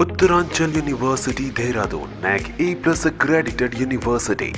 Uttaranchal University, Dehradun, NAC A+ accredited university.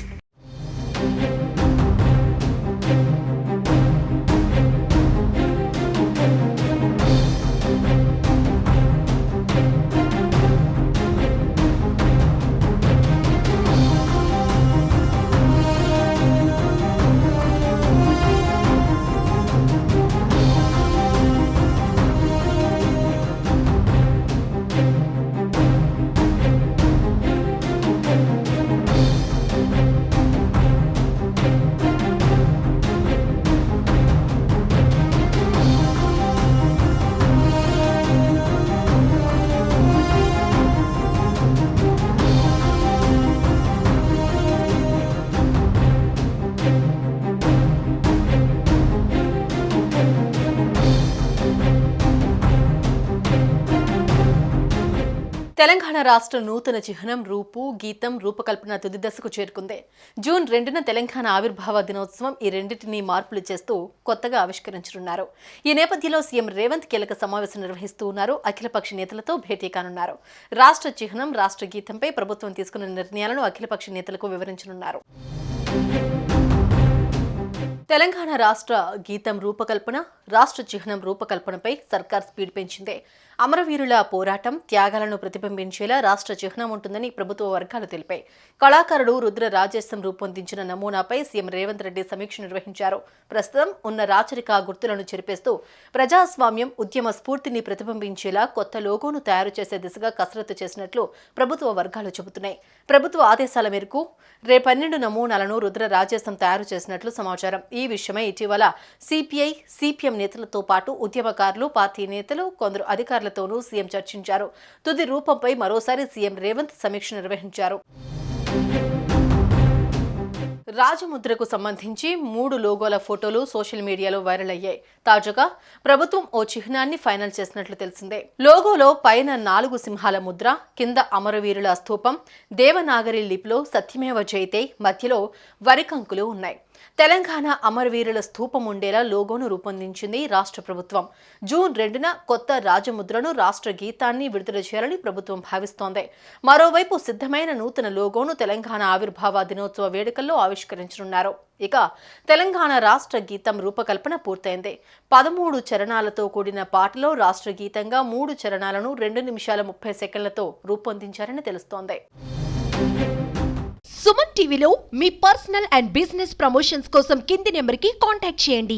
Telangana రాష్ట్ర నూతన చిహ్నం రూపు గీతం రూపకల్పన తుది దశకు చేరుకుంది. జూన్ 2న తెలంగాణ ఆవిర్భావ దినోత్సవం ఈ రెండింటినీ మార్పులు చేస్తూ కొత్తగా ఆవిష్కరించనున్నారు. ఈ నేపథ్యంలో సీఎం రేవంత్ కీలక సమావేశం నిర్వహిస్తూ ఉన్నారు. అఖిలపక్ష నేతలతో భేటీ కానున్నారు. రాష్ట్ర చిహ్నం రాష్ట్ర గీతంపై ప్రభుత్వం తీసుకున్న నిర్ణయాలను అఖిలపక్ష నేతలకు వివరించనున్నారు. తెలంగాణ రాష్ట్ర గీతం రూపకల్పన రాష్ట్ర చిహ్నం రూపకల్పనపై సర్కార్ స్పీడ్ పెంచింది. అమరవీరుల పోరాటం త్యాగాలను ప్రతిబింబించేలా రాష్ట్ర చిహ్నం ఉంటుందని ప్రభుత్వ వర్గాలు తెలిపాయి. కళాకారుడు రుద్ర రాజేశం రూపొందించిన నమూనాపై సీఎం రేవంత్ రెడ్డి సమీక్ష నిర్వహించారు. ప్రస్తుతం ఉన్న రాచరిక గుర్తులను చెరిపేస్తూ ప్రజాస్వామ్యం ఉద్యమ స్ఫూర్తిని ప్రతిబింబించేలా కొత్త లోగోను తయారు చేసే దిశగా కసరత్తు చేసినట్లు ప్రభుత్వ వర్గాలు చెబుతున్నాయి. ప్రభుత్వ ఆదేశాల మేరకు రేపు 12 నమూనాలను రుద్ర రాజేశం తయారు చేసినట్లు సమాచారం. ఈ విషయమై ఇటీవల సిపిఐ సిపిఎం నేతలతో పాటు ఉద్యమకారులు పార్టీ నేతలు కొందరు అధికారులతోనూ సీఎం చర్చించారు. తుది రూపంపై మరోసారి సీఎం రేవంత్ సమీక్ష నిర్వహించారు. రాజముద్రకు సంబంధించి 3 లోగోల ఫోటోలు సోషల్ మీడియాలో వైరల్ అయ్యాయి. తాజాగా ప్రభుత్వం ఓ చిహ్నాన్ని ఫైనల్ చేసినట్లు తెలిసిందే. లోగోలో పైన 4 సింహాల ముద్ర, కింద అమరవీరుల స్తూపం, దేవనాగరి లిపిలో సత్యమేవ జయతే, మధ్యలో వరికంకులు ఉన్నాయి. తెలంగాణ అమరవీరుల స్తూపం ఉండేలా లోగోను రూపొందించింది రాష్ట్ర ప్రభుత్వం. జూన్ 2న కొత్త రాజముద్రను రాష్ట్ర గీతాన్ని విడుదల చేయాలని ప్రభుత్వం భావిస్తోంది. మరోవైపు సిద్ధమైన నూతన లోగోను తెలంగాణ ఆవిర్భావ దినోత్సవ వేడుకల్లో ఆవిష్కరించనున్నారు. ఇక తెలంగాణ రాష్ట్ర గీతం రూపకల్పన పూర్తయింది. 13 చరణాలతో కూడిన పాటలో రాష్ట్ర గీతంగా 3 చరణాలను 2 నిమిషాల 30 సెకండ్లతో రూపొందించారని తెలుస్తోంది. సుమన్ టీవీలో మీ పర్సనల్ అండ్ బిజినెస్ ప్రమోషన్స్ కోసం కింది నెంబర్కి కాంటాక్ట్ చేయండి.